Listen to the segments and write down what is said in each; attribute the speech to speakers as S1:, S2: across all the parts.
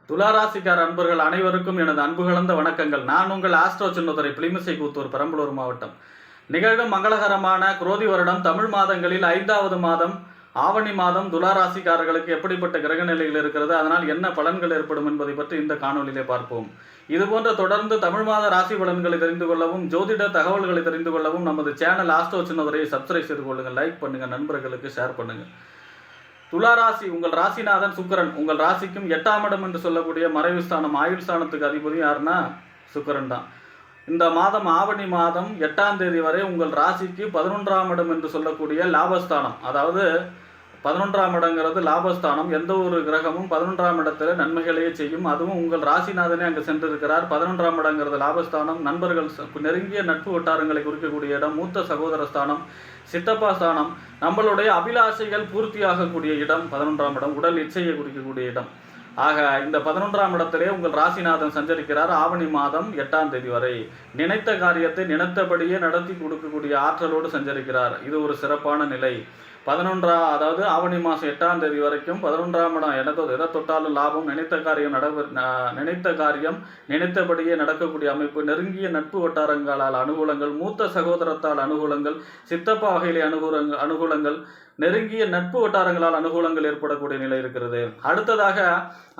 S1: துளாராசிக்கார அன்பர்கள் அனைவருக்கும் எனது அன்பு கலந்த வணக்கங்கள். நான் உங்கள் ஆஸ்ட்ரோ சின்னதுரை, பிளிமிசை கூத்தூர், பெரம்பலூர் மாவட்டம். நிகழும் மங்களகரமான குரோதி வருடம் தமிழ் மாதங்களில் 5வது மாதம் ஆவணி மாதம் துளாராசிக்காரர்களுக்கு எப்படிப்பட்ட கிரக நிலையில் இருக்கிறது, அதனால் என்ன பலன்கள் ஏற்படும் என்பதை பற்றி இந்த காணொலியிலே பார்ப்போம். இதுபோன்ற தொடர்ந்து தமிழ் மாத ராசி பலன்களை தெரிந்து கொள்ளவும், ஜோதிட தகவல்களை தெரிந்து கொள்ளவும் நமது சேனல் ஆஸ்ட்ரோ சின்னதுரையை சப்ஸ்கிரைப் செய்து கொள்ளுங்கள், லைக் பண்ணுங்க, நண்பர்களுக்கு ஷேர் பண்ணுங்க. துளாராசி, உங்கள் ராசிநாதன் சுக்கிரன் உங்கள் ராசிக்கும் 8ஆம் இடம் என்று சொல்லக்கூடிய மறைவு ஸ்தானம், ஆயுள் ஸ்தானத்துக்கு அதிபதி யாருன்னா சுக்கிரன் தான். இந்த மாதம் ஆவணி மாதம் 8ஆம் தேதி வரை உங்கள் ராசிக்கு 11ஆம் இடம் என்று சொல்லக்கூடிய லாபஸ்தானம், அதாவது 11ஆம் இடங்கிறது லாபஸ்தானம். எந்த ஒரு கிரகமும் 11ஆம் இடத்துல நன்மைகளையே செய்யும். அதுவும் உங்கள் ராசிநாதனே அங்கே சென்றிருக்கிறார். 11ஆம் இடங்கிறது லாபஸ்தானம், நண்பர்கள் நெருங்கிய நட்பு வட்டாரங்களை குறிக்கக்கூடிய இடம், மூத்த சகோதர ஸ்தானம், சித்தப்பா ஸ்தானம், நம்மளுடைய அபிலாஷைகள் பூர்த்தியாகக்கூடிய இடம் 11ஆம் இடம், உடல் இச்சையை குறிக்கக்கூடிய இடம். ஆக இந்த 11ஆம் இடத்திலே உங்கள் ராசிநாதன் சஞ்சரிக்கிறார். ஆவணி மாதம் 8ஆம் தேதி வரை நினைத்த காரியத்தை நினைத்தபடியே நடத்தி கொடுக்கக்கூடிய ஆற்றலோடு சஞ்சரிக்கிறார். இது ஒரு சிறப்பான நிலை. அதாவது ஆவணி மாதம் 8ஆம் தேதி வரைக்கும் 11ஆம் இடம் எதை தொட்டாலும் லாபம், நினைத்த காரியம் நினைத்தபடியே நடக்கக்கூடிய அமைப்பு, நெருங்கிய நட்பு வட்டாரங்களால் அனுகூலங்கள், மூத்த சகோதரத்தால் அனுகூலங்கள், சித்தப்பா வகையிலே அனுகூலங்கள், நெருங்கிய நட்பு வட்டாரங்களால் அனுகூலங்கள் ஏற்படக்கூடிய நிலை இருக்கிறது. அடுத்ததாக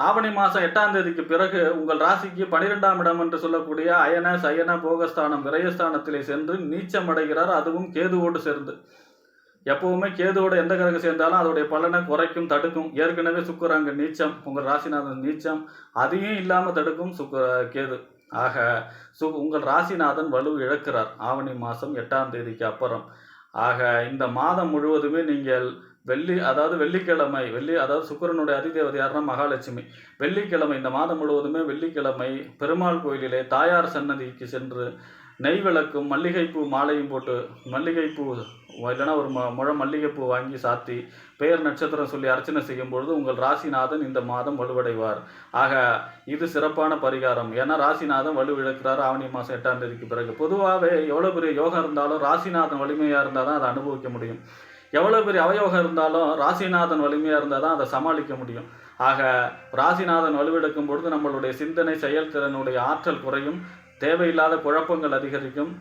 S1: ஆவணி மாதம் 8ஆம் தேதிக்கு பிறகு உங்கள் ராசிக்கு 12ஆம் இடம் என்று சொல்லக்கூடிய அயன சயன போகஸ்தானம் விரயஸ்தானத்திலே சென்று நீச்சம் அடைகிறார். அதுவும் கேதுவோடு சேர்ந்து. எப்பவுமே கேதுவோட எந்த கிரகம் சேர்ந்தாலும் அதோடைய பலனை குறைக்கும், தடுக்கும். ஏற்கனவே சுக்கிரன் அங்கே நீச்சம், உங்கள் ராசிநாதன் நீச்சம், அதையும் இல்லாமல் தடுக்கும் கேது. ஆக உங்கள் ராசிநாதன் வலு இழக்கிறார் ஆவணி மாதம் 8ஆம் தேதிக்கு அப்புறம். ஆக இந்த மாதம் முழுவதுமே நீங்கள் வெள்ளிக்கிழமை அதாவது சுக்கிரனுடைய அதிதேவதை யாருன்னா மகாலட்சுமி. வெள்ளிக்கிழமை, இந்த மாதம் முழுவதுமே வெள்ளிக்கிழமை பெருமாள் கோயிலிலே தாயார் சன்னதிக்கு சென்று நெய் விளக்கும் மல்லிகைப்பூ மாலையும் போட்டு, மல்லிகைப்பூ இல்லைன்னா ஒரு முழம் மல்லிகைப்பூ வாங்கி சாத்தி பெயர் நட்சத்திரம் சொல்லி அர்ச்சனை செய்யும் பொழுது உங்கள் ராசிநாதன் இந்த மாதம் வலுவடைவார். ஆக இது சிறப்பான பரிகாரம். ஏன்னா ராசிநாதன் வலு இழக்கிறார் ஆவணி மாதம் 8ஆம் தேதிக்கு பிறகு. பொதுவாகவே எவ்வளோ பெரிய யோகம் இருந்தாலும் ராசிநாதன் வலிமையாக இருந்தால் தான் அதை அனுபவிக்க முடியும். எவ்வளோ பெரிய அவயோகம் இருந்தாலும் ராசிநாதன் வலிமையாக இருந்தால் தான் அதை சமாளிக்க முடியும். ஆக ராசிநாதன் வலுவிழக்கும் பொழுது நம்மளுடைய சிந்தனை செயல்திறனுடைய ஆற்றல் குறையும், தேவையில்லாத குழப்பங்கள் அதிகரிக்கும்,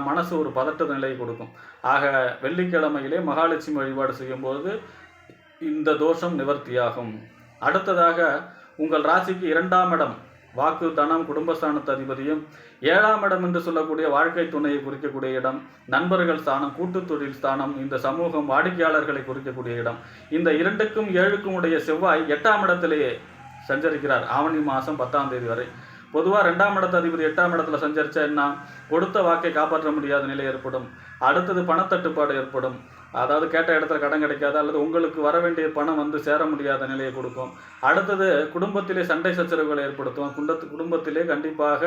S1: மனசு ஒரு பதட்ட நிலையை கொடுக்கும். ஆக வெள்ளிக்கிழமையிலே மகாலட்சுமி வழிபாடு செய்யும்போது இந்த தோஷம் நிவர்த்தியாகும். அடுத்ததாக உங்கள் ராசிக்கு 2ஆம் இடம் வாக்கு தனம் குடும்பஸ்தானத்து அதிபதியும், 7ஆம் இடம் என்று சொல்லக்கூடிய வாழ்க்கை துணையை குறிக்கக்கூடிய இடம், நண்பர்கள் ஸ்தானம், கூட்டு தொழில் ஸ்தானம், இந்த சமூகம் வாடிக்கையாளர்களை குறிக்கக்கூடிய இடம். இந்த 2க்கும் 7க்கும் உடைய செவ்வாய் 8ஆம் இடத்திலேயே சஞ்சரிக்கிறார் ஆவணி மாதம் 10ஆம் தேதி வரை. பொதுவாக 2ஆம் இடத்து அதிபதி 8ஆம் இடத்துல சஞ்சரிச்சா என்ன, கொடுத்த வாக்கை காப்பாற்ற முடியாத நிலை ஏற்படும். அடுத்தது பணத்தட்டுப்பாடு ஏற்படும். அதாவது கேட்ட இடத்துல கடன் கிடைக்காது, அல்லது உங்களுக்கு வர வேண்டிய பணம் சேர முடியாத நிலையை கொடுக்கும். அடுத்தது குடும்பத்திலே சண்டை சச்சரவுகளை ஏற்படுத்தும். குடும்பத்திலே கண்டிப்பாக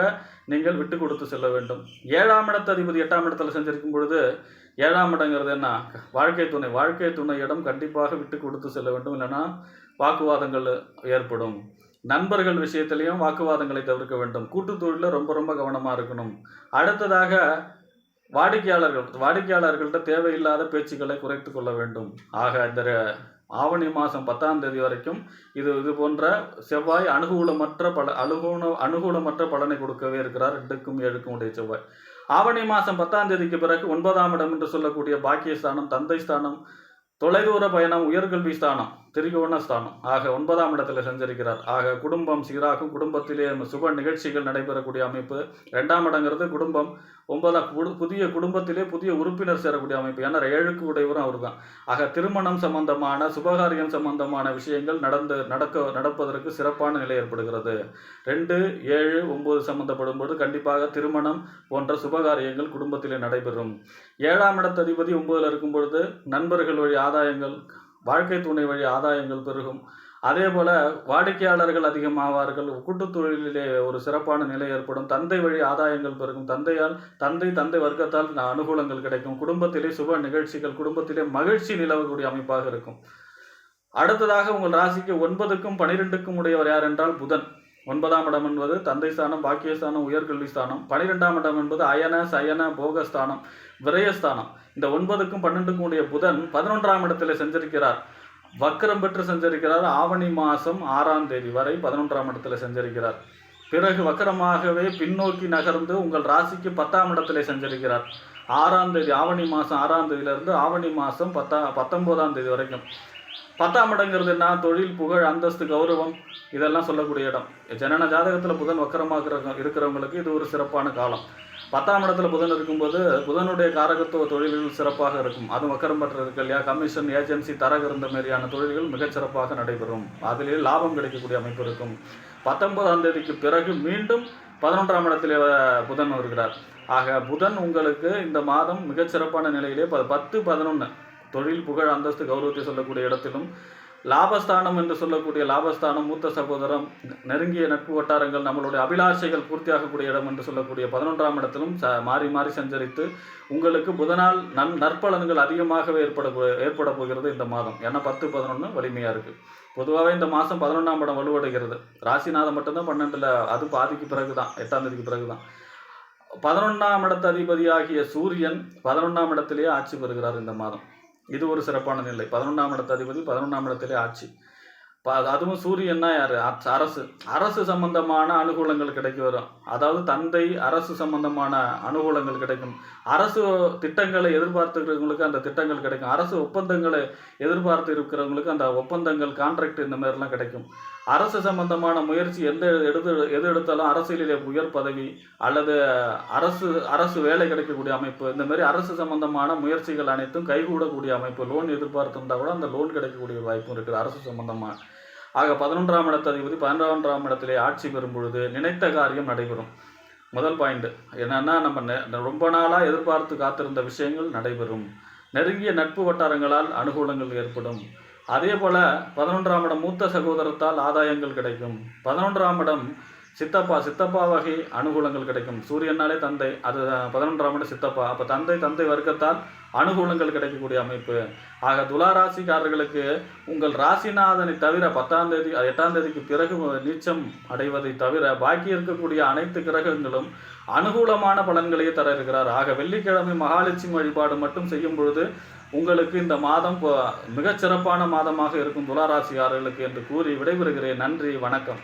S1: நீங்கள் விட்டு கொடுத்து செல்ல வேண்டும். 7ஆம் இடத்து அதிபதி 8ஆம் இடத்துல சஞ்சரிக்கும் பொழுது 7ஆம் இடங்கிறது என்ன, வாழ்க்கை துணை இடம். கண்டிப்பாக விட்டு கொடுத்து செல்ல வேண்டும், இல்லைன்னா வாக்குவாதங்கள் ஏற்படும். நண்பர்கள் விஷயத்திலையும் வாக்குவாதங்களை தவிர்க்க வேண்டும். கூட்டு தொழிலில் ரொம்ப கவனமாக இருக்கணும். அடுத்ததாக வாடிக்கையாளர்கள்ட்ட தேவையில்லாத பேச்சுக்களை குறைத்து கொள்ள வேண்டும். ஆக இந்த ஆவணி மாதம் 10ஆம் தேதி வரைக்கும் இது போன்ற செவ்வாய் அனுகூலமற்ற பலனை கொடுக்கவே இருக்கிறார். 2க்கும் 7க்கும் உடைய செவ்வாய். ஆவணி மாதம் 10ஆம் தேதிக்கு பிறகு 9ஆம் இடம் என்று சொல்லக்கூடிய பாக்கியஸ்தானம், தந்தை ஸ்தானம், தொலைதூர பயணம், உயர்கல்வி ஸ்தானம், திரிகோண ஸ்தானம். ஆக 9ஆம் இடத்துல சஞ்சரிக்கிறார். ஆக குடும்பம் சீராகும், குடும்பத்திலே சுப நிகழ்ச்சிகள் நடைபெறக்கூடிய அமைப்பு. 2ஆம் இடங்கிறது குடும்பம். 9 குடும்பத்திலே புதிய உறுப்பினர் சேரக்கூடிய அமைப்பு. ஏன்னா 7க்கு உடையவரும் அவர் தான். ஆக திருமணம் சம்பந்தமான சுபகாரியம் சம்பந்தமான விஷயங்கள் நடப்பதற்கு சிறப்பான நிலை ஏற்படுகிறது. 2, 7, 9 சம்பந்தப்படும் பொழுது கண்டிப்பாக திருமணம் போன்ற சுபகாரியங்கள் குடும்பத்திலே நடைபெறும். 7ஆம் இடத்து அதிபதி 9ல் இருக்கும் பொழுது நண்பர்கள் வழி ஆதாயங்கள், வாழ்க்கை துணை வழி ஆதாயங்கள் பெருகும். அதே போல வாடிக்கையாளர்கள் அதிகமாவார்கள். கூட்டுத் தொழிலிலே ஒரு சிறப்பான நிலை ஏற்படும். தந்தை வழி ஆதாயங்கள் பெருகும். தந்தை வர்க்கத்தால் அனுகூலங்கள் கிடைக்கும். குடும்பத்திலே சுப நிகழ்ச்சிகள், குடும்பத்திலே மகிழ்ச்சி நிலவக்கூடிய அமைப்பாக இருக்கும். அடுத்ததாக உங்கள் ராசிக்கு 9க்கும் 12க்கும் உடையவர் யார் என்றால் புதன். 9ஆம் இடம் என்பது தந்தை ஸ்தானம், பாக்கியஸ்தானம், உயர்கல்வி ஸ்தானம். 12ஆம் இடம் என்பது அயன சயன போகஸ்தானம், விரயஸ்தானம். இந்த 9க்கும் 12க்கும் உடைய புதன் 11ஆம் இடத்திலே சஞ்சரிக்கிறார். வக்கரம் பெற்று சஞ்சரிக்கிறார். ஆவணி மாதம் 6ஆம் தேதி வரை 11ஆம் இடத்துல சஞ்சரிக்கிறார். பிறகு வக்கரமாகவே பின்னோக்கி நகர்ந்து உங்கள் ராசிக்கு 10ஆம் இடத்திலே சஞ்சரிக்கிறார். 6ஆம் தேதி ஆவணி மாதம் 6ஆம் தேதியிலிருந்து ஆவணி மாதம் 19ஆம் தேதி வரைக்கும். 10ஆம் இடங்கிறது என்ன? தொழில், புகழ், அந்தஸ்து, கௌரவம் இதெல்லாம் சொல்லக்கூடிய இடம். ஜனன ஜாதகத்தில் புதன் வக்கரமாக இருக்கிறவங்களுக்கு இது ஒரு சிறப்பான காலம். 10ஆம் இடத்துல புதன் இருக்கும்போது புதனுடைய காரகத்துவ தொழில்கள் சிறப்பாக இருக்கும். அதுவும் வக்கரம் பெற்ற இருக்கு இல்லையா, கமிஷன், ஏஜென்சி, தரகு இந்த மாதிரியான தொழில்கள் மிகச்சிறப்பாக நடைபெறும். அதிலே லாபம் கிடைக்கக்கூடிய அமைப்பு இருக்கும். 19ஆம் தேதிக்கு பிறகு மீண்டும் 11ஆம் இடத்திலே புதன் வருகிறார். ஆக புதன் உங்களுக்கு இந்த மாதம் மிகச்சிறப்பான நிலையிலே 10, 11 தொழில், புகழ், அந்தஸ்து, கௌரவத்தை சொல்லக்கூடிய இடத்திலும், லாபஸ்தானம் என்று சொல்லக்கூடிய லாபஸ்தானம், மூத்த சகோதரம், நெருங்கிய நட்பு வட்டாரங்கள், நம்மளுடைய அபிலாஷைகள் பூர்த்தியாகக்கூடிய இடம் என்று சொல்லக்கூடிய 11ஆம் இடத்திலும் மாறி மாறி சஞ்சரித்து உங்களுக்கு புதனால் நற்பலன்கள் அதிகமாகவே ஏற்பட போகிறது இந்த மாதம். ஏன்னா 10, 11 வலிமையாக இருக்குது. பொதுவாகவே இந்த மாதம் 11ஆம் இடம் வலுவடைகிறது. ராசிநாதம் மட்டும்தான் 12ல், அது பாதிக்கு பிறகு தான், 8ஆம் தேதிக்கு பிறகு தான். 11ஆம் இடத்து அதிபதியாகிய சூரியன் 11ஆம் இடத்திலேயே ஆட்சி பெறுகிறார் இந்த மாதம். இது ஒரு சிறப்பான நிலை. 11ஆம் இடத்து அதிபதி 11ஆம் இடத்திலே ஆட்சி. அதுவும் சூரியன்னா யார்? அரசு சம்பந்தமான அனுகூலங்கள் கிடைக்க வரும். அதாவது தந்தை, அரசு சம்பந்தமான அனுகூலங்கள் கிடைக்கும். அரசு திட்டங்களை எதிர்பார்த்துக்கிறவங்களுக்கு அந்த திட்டங்கள் கிடைக்கும். அரசு ஒப்பந்தங்களை எதிர்பார்த்து இருக்கிறவங்களுக்கு அந்த ஒப்பந்தங்கள், கான்ட்ராக்ட் இந்த மாதிரிலாம் கிடைக்கும். அரசு சம்பந்தமான முயற்சி எது எடுத்தாலும் அரசியலிலே உயர் பதவி அல்லது அரசு வேலை கிடைக்கக்கூடிய அமைப்பு, இந்த மாதிரி அரசு சம்பந்தமான முயற்சிகள் அனைத்தும் கைகூடக்கூடிய அமைப்பு. லோன் எதிர்பார்த்திருந்தால் கூட அந்த லோன் கிடைக்கக்கூடிய வாய்ப்பும் இருக்குது அரசு சம்பந்தமாக. ஆக 11ஆம் இடத்து அதிபதி 11ஆம் இடத்திலே ஆட்சி பெறும் பொழுது நினைத்த காரியம் நடைபெறும். முதல் பாயிண்ட் என்னன்னா, நம்ம ரொம்ப நாளாக எதிர்பார்த்து காத்திருந்த விஷயங்கள் நடைபெறும். நெருங்கிய நட்பு வட்டாரங்களால் அனுகூலங்கள் ஏற்படும். அதே போல் 11ஆம் இடம் மூத்த சகோதரத்தால் ஆதாயங்கள் கிடைக்கும். 11ஆம் இடம் சித்தப்பா வகை அனுகூலங்கள் கிடைக்கும். சூரியனாலே தந்தை, அது 11ஆம் இடம் சித்தப்பா. அப்போ தந்தை வர்க்கத்தால் அனுகூலங்கள் கிடைக்கக்கூடிய அமைப்பு. ஆக துளாராசிக்காரர்களுக்கு உங்கள் ராசிநாதனை தவிர 10ஆம் தேதி 8ஆம் தேதிக்கு பிறகு நீச்சம் அடைவதை தவிர பாக்கி இருக்கக்கூடிய அனைத்து கிரகங்களும் அனுகூலமான பலன்களையே தர இருக்கிறார். ஆக வெள்ளிக்கிழமை மகாலட்சுமி வழிபாடு மட்டும் செய்யும் பொழுது உங்களுக்கு இந்த மாதம் மிகச்சிறப்பான மாதமாக இருக்கும் துளாராசிக்காரர்களுக்கு என்று கூறி விடைபெறுகிறேன். நன்றி, வணக்கம்.